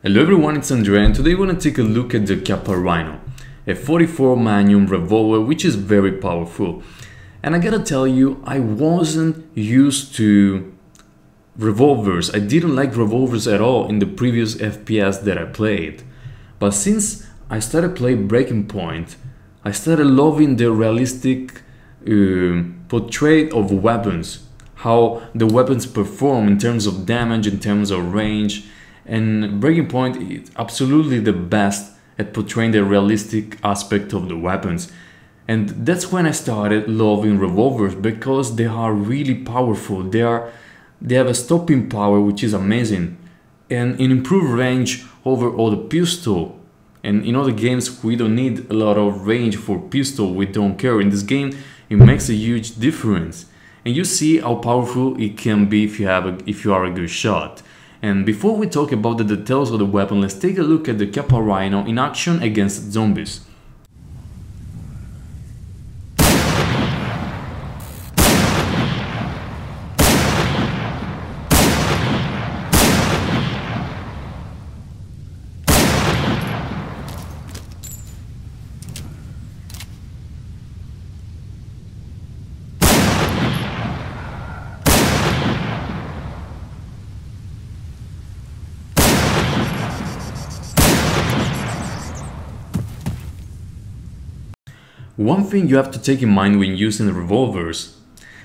Hello everyone, it's Andrea and today we're going to take a look at the Chiappa Rhino, a 44 Magnum revolver which is very powerful. And I gotta tell you, I wasn't used to revolvers. I didn't like revolvers at all in the previous FPS that I played. But since I started playing Breaking Point, I started loving the realistic portrait of weapons, how the weapons perform in terms of damage, in terms of range. And Breaking Point is absolutely the best at portraying the realistic aspect of the weapons. And that's when I started loving revolvers, because they are really powerful. They have a stopping power which is amazing, and an improved range over other pistol. And in other games we don't need a lot of range for pistol, we don't care. In this game it makes a huge difference, and you see how powerful it can be if you are a good shot. And before we talk about the details of the weapon, let's take a look at the Chiappa Rhino in action against zombies. One thing you have to take in mind when using revolvers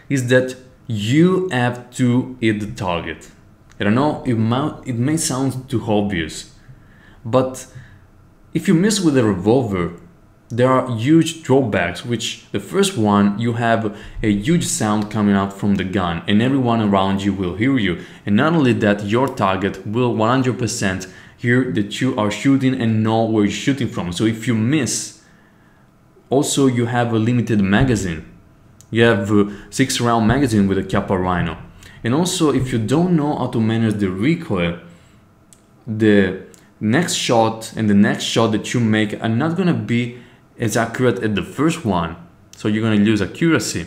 is that you have to hit the target. I don't know, it may sound too obvious, but if you miss with a revolver, there are huge drawbacks. Which the first one, you have a huge sound coming out from the gun and everyone around you will hear you. And not only that, your target will 100% hear that you are shooting and know where you're shooting from. So if you miss, also, you have a limited magazine. You have a 6-round magazine with a Chiappa Rhino. And also, if you don't know how to manage the recoil, the next shot and the next shot that you make are not gonna be as accurate as the first one. So you're gonna lose accuracy.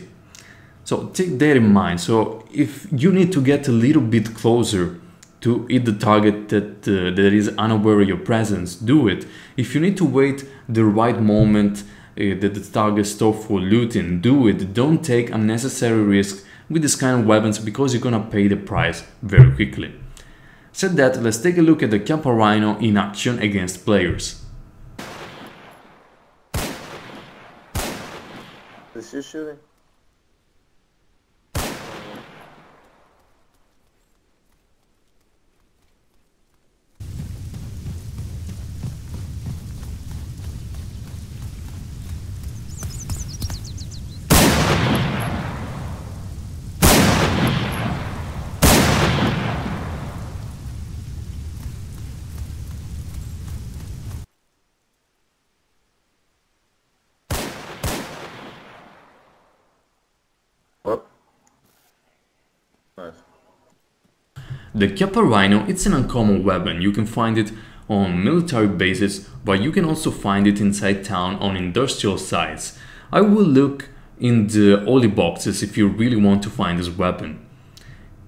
So take that in mind. So if you need to get a little bit closer to hit the target that is unaware of your presence, do it. If you need to wait the right moment that the target stop for looting, do it. Don't take unnecessary risk with this kind of weapons, because you're gonna pay the price very quickly. Said that, let's take a look at the Chiappa Rhino in action against players. Is you shooting? What? Nice. The Chiappa Rhino, it's an uncommon weapon. You can find it on military bases, but you can also find it inside town on industrial sites. I will look in the holy boxes if you really want to find this weapon.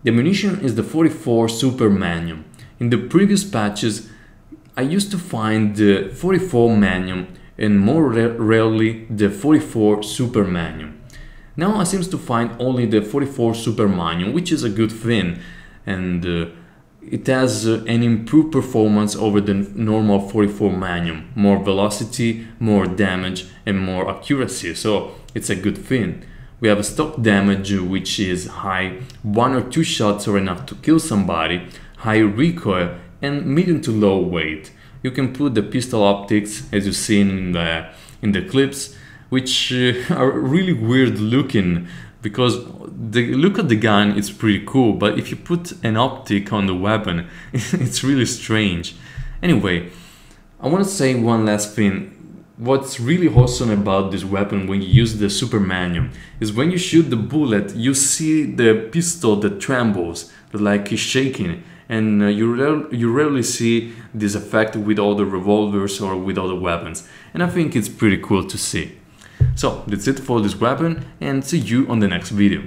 The ammunition is the 44 Super Magnum. In the previous patches I used to find the 44 Magnum and more rarely the 44 Super Magnum. Now I seem to find only the 44 Super Magnum, which is a good thing, and it has an improved performance over the normal 44 Magnum. More velocity, more damage and more accuracy, so it's a good thing. We have a stock damage which is high, 1 or 2 shots are enough to kill somebody, high recoil and medium to low weight. You can put the pistol optics as you've seen in the clips, which are really weird looking, because the look at the gun is pretty cool, but if you put an optic on the weapon it's really strange. Anyway, I want to say one last thing. What's really awesome about this weapon when you use the Super Magnum is when you shoot the bullet, you see the pistol that trembles, that like is shaking, and you rarely see this effect with other revolvers or with other weapons, and I think it's pretty cool to see. So that's it for this weapon, and see you on the next video.